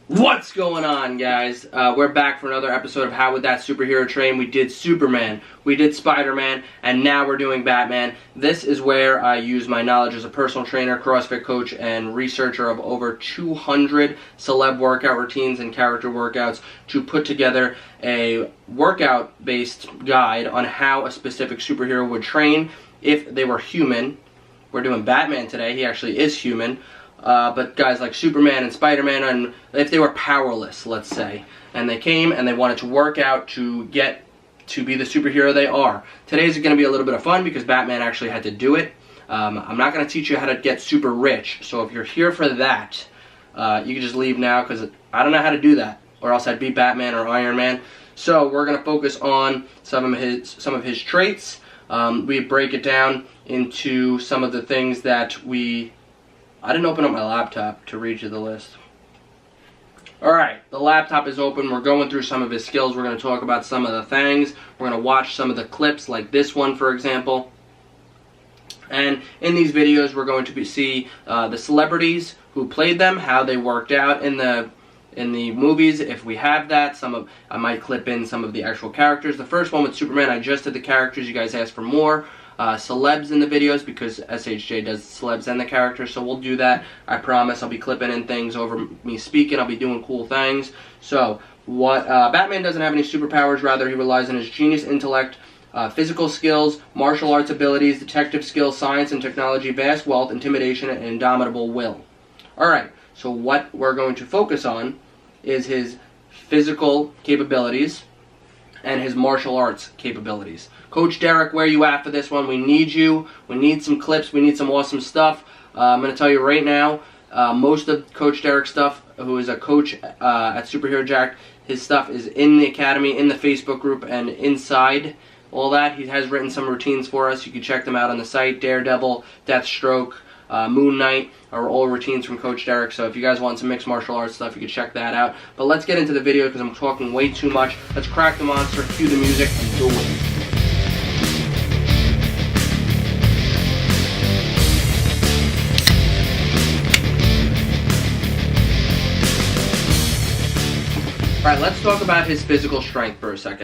What's going on, guys? We're back for another episode of How Would That Superhero Train. We did Superman, we did Spider-Man, and now we're doing Batman. This is where I use my knowledge as a personal trainer, CrossFit coach, and researcher of over 200 celeb workout routines and character workouts to put together a workout-based guide on how a specific superhero would train if they were human. We're doing Batman today. He actually is human. But guys like Superman and Spider-Man, and if they were powerless, let's say, and they came and they wanted to work out to get to be the superhero they are. Today's going to be a little bit of fun because Batman actually had to do it. I'm not going to teach you how to get super rich, so if you're here for that, you can just leave now because I don't know how to do that, or else I'd be Batman or Iron Man. So we're going to focus on some of his traits. We break it down into some of the things that I didn't open up my laptop to read you the list. Alright, the laptop is open. We're going through some of his skills. We're going to talk about some of the things. We're going to watch some of the clips, like this one, for example. And in these videos, we're going to see the celebrities who played them, how they worked out in the movies, if we have that. I might clip in some of the actual characters. The first one with Superman, I just did the characters. You guys asked for more celebs in the videos because SHJ does celebs and the characters, so we'll do that. I promise. I'll be clipping in things over me speaking. I'll be doing cool things. So Batman doesn't have any superpowers. Rather, he relies on his genius intellect, physical skills, martial arts abilities, detective skills, science and technology, vast wealth, intimidation, and indomitable will. Alright, so what we're going to focus on is his physical capabilities and his martial arts capabilities. Coach Derek, where are you at for this one? We need you. We need some clips. We need some awesome stuff. I'm going to tell you right now, most of Coach Derek's stuff, who is a coach at Superhero Jack, his stuff is in the academy, in the Facebook group, and inside all that. He has written some routines for us. You can check them out on the site. Daredevil, Deathstroke, Moon Knight are all routines from Coach Derek, so if you guys want some mixed martial arts stuff, you can check that out. But let's get into the video because I'm talking way too much. Let's crack the monster, cue the music, and do it. Alright, let's talk about his physical strength for a second.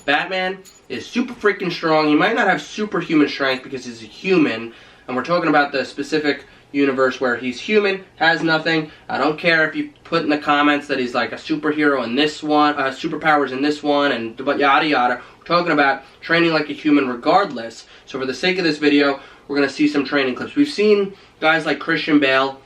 Batman is super freaking strong. He might not have superhuman strength because he's a human, and we're talking about the specific universe where he's human, has nothing. I don't care if you put in the comments that he's like a superhero in this one, superpowers in this one, and yada yada. We're talking about training like a human regardless. So for the sake of this video, we're going to see some training clips. We've seen guys like Christian Bale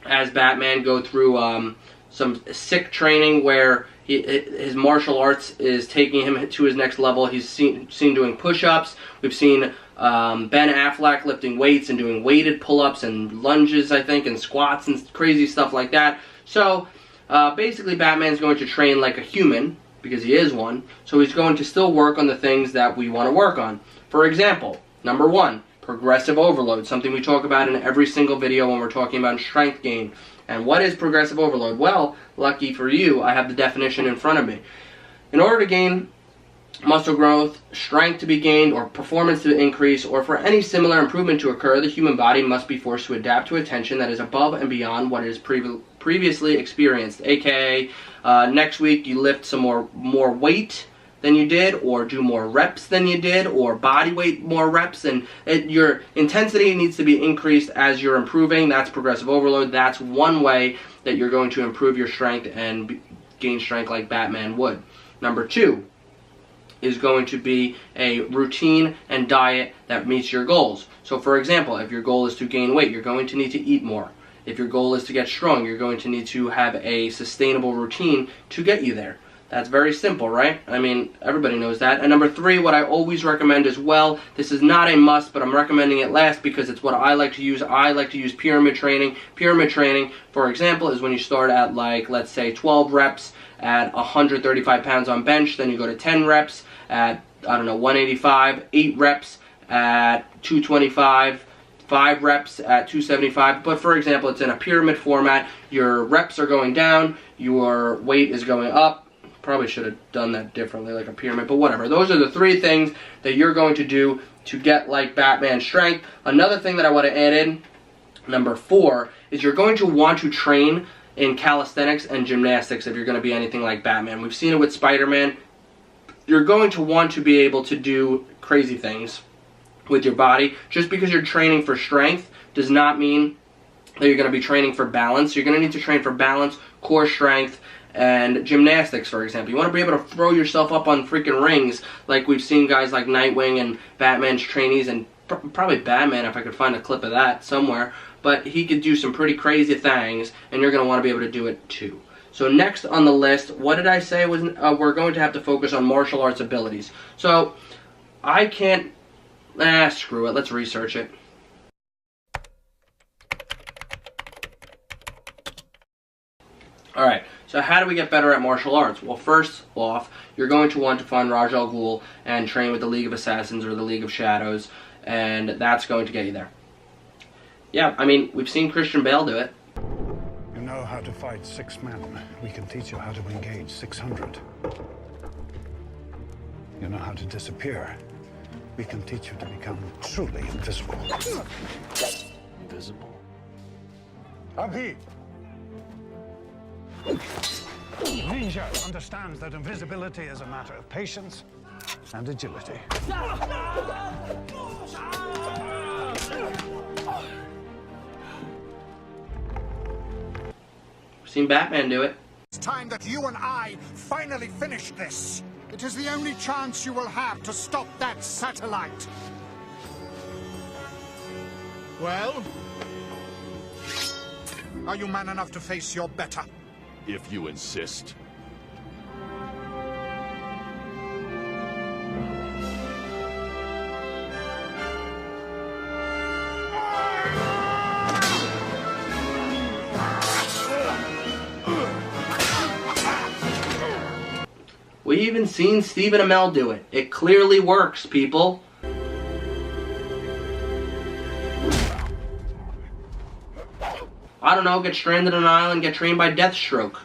as Batman go through some sick training where his martial arts is taking him to his next level. He's seen doing push-ups. We've seen Ben Affleck lifting weights and doing weighted pull-ups and lunges, I think, and squats and crazy stuff like that. So basically Batman's going to train like a human because he is one. So he's going to still work on the things that we want to work on. For example, number one, progressive overload, something we talk about in every single video when we're talking about strength gain. And what is progressive overload? Well, lucky for you, I have the definition in front of me. In order to gain muscle growth, strength to be gained, or performance to increase, or for any similar improvement to occur, the human body must be forced to adapt to a tension that is above and beyond what is previously experienced. AKA, next week you lift some more weight than you did, or do more reps than you did, or body weight more reps, and your intensity needs to be increased as you're improving. That's progressive overload. That's one way that you're going to improve your strength and gain strength like Batman would. Number two is going to be a routine and diet that meets your goals. So for example, if your goal is to gain weight, you're going to need to eat more. If your goal is to get strong, you're going to need to have a sustainable routine to get you there. That's very simple, right? I mean, everybody knows that. And number three, what I always recommend as well, this is not a must, but I'm recommending it last because it's what I like to use. I like to use pyramid training. Pyramid training, for example, is when you start at, like, let's say 12 reps at 135 pounds on bench, then you go to 10 reps at, I don't know, 185, 8 reps at 225, 5 reps at 275. But for example, it's in a pyramid format. Your reps are going down, your weight is going up. Probably should have done that differently, like a pyramid, but whatever. Those are the three things that you're going to do to get like Batman strength. Another thing that I want to add in Number 4 is you're going to want to train in calisthenics and gymnastics if you're going to be anything like Batman. We've seen it with Spider-Man. You're going to want to be able to do crazy things with your body. Just because you're training for strength does not mean that you're going to be training for balance. You're going to need to train for balance, core strength, and gymnastics, for example. You want to be able to throw yourself up on freaking rings like we've seen guys like Nightwing and Batman's trainees, and probably Batman, if I could find a clip of that somewhere. But he could do some pretty crazy things, and you're going to want to be able to do it too. So next on the list, what did I say was we're going to have to focus on martial arts abilities. So I can't, screw it, let's research it. Alright, so how do we get better at martial arts? Well, first off, you're going to want to find Raj Al Ghul and train with the League of Assassins or the League of Shadows, and that's going to get you there. Yeah, I mean, we've seen Christian Bale do it. You know how to fight 6 men. We can teach you how to engage 600. You know how to disappear. We can teach you to become truly invisible. Invisible? Abhi! Ninja understands that invisibility is a matter of patience and agility. Seen Batman do it. It's time that you and I finally finish this. It is the only chance you will have to stop that satellite. Well? Are you man enough to face your better? If you insist. We even seen Stephen Amell do it. It clearly works, people. I don't know, get stranded on an island, get trained by Deathstroke.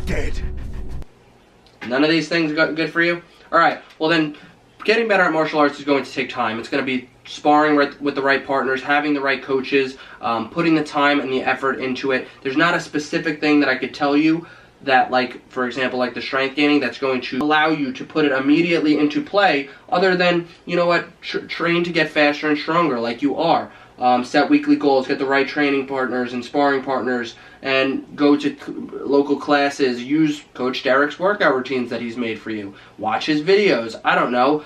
Dead. None of these things got good for you? Alright, well then, getting better at martial arts is going to take time. It's going to be sparring with the right partners, having the right coaches, putting the time and the effort into it. There's not a specific thing that I could tell you that, like, for example, like the strength gaining, that's going to allow you to put it immediately into play, other than, you know what, train to get faster and stronger like you are. Set weekly goals, get the right training partners and sparring partners, and go to local classes. Use Coach Derek's workout routines that he's made for you. Watch his videos. I don't know.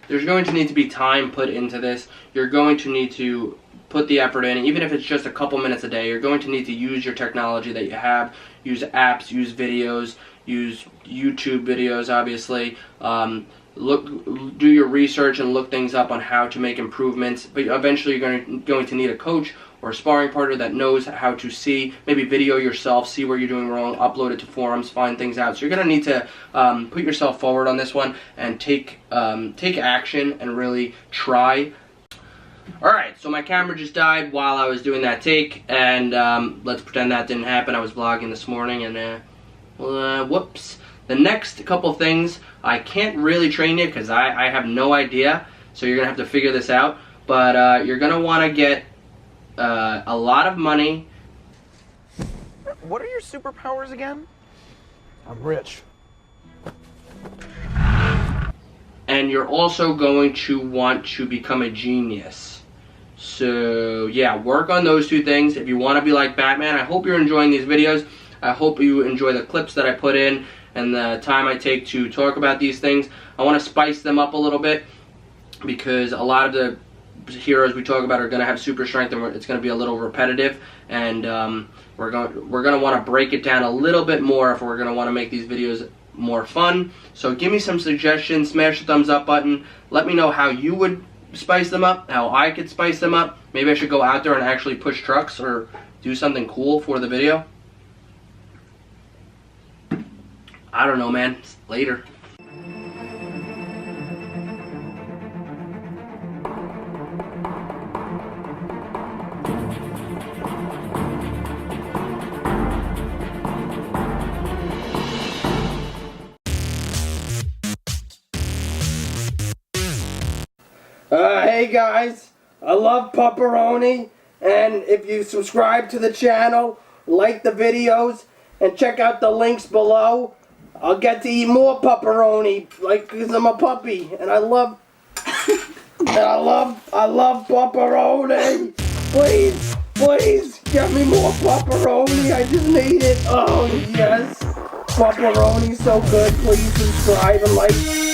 There's going to need to be time put into this. You're going to need to put the effort in, even if it's just a couple minutes a day. You're going to need to use your technology that you have. Use apps, use videos, use YouTube videos, obviously. Do your research and look things up on how to make improvements. But eventually you're going to need a coach or a sparring partner that knows how to see, maybe video yourself, see where you're doing wrong, upload it to forums, find things out. So you're going to need to put yourself forward on this one and take action and really try. Alright, so my camera just died while I was doing that take, and let's pretend that didn't happen. I was vlogging this morning, and whoops. The next couple things, I can't really train you because I have no idea, so you're going to have to figure this out. But you're going to want to get a lot of money. What are your superpowers again? I'm rich. And you're also going to want to become a genius. So yeah, work on those two things if you want to be like Batman. I hope you're enjoying these videos. I hope you enjoy the clips that I put in and the time I take to talk about these things. I want to spice them up a little bit because a lot of the heroes we talk about are going to have super strength, and it's going to be a little repetitive, and we're going to want to break it down a little bit more if we're going to want to make these videos more fun. So give me some suggestions, smash the thumbs up button, let me know how you would spice them up, how I could spice them up. Maybe I should go out there and actually push trucks or do something cool for the video. I don't know, man. Later. Hey guys, I love pepperoni, and if you subscribe to the channel, like the videos, and check out the links below, I'll get to eat more pepperoni, like, cause I'm a puppy, and I love pepperoni. Please, get me more pepperoni. I just need it. Oh yes, pepperoni's so good. Please subscribe and like.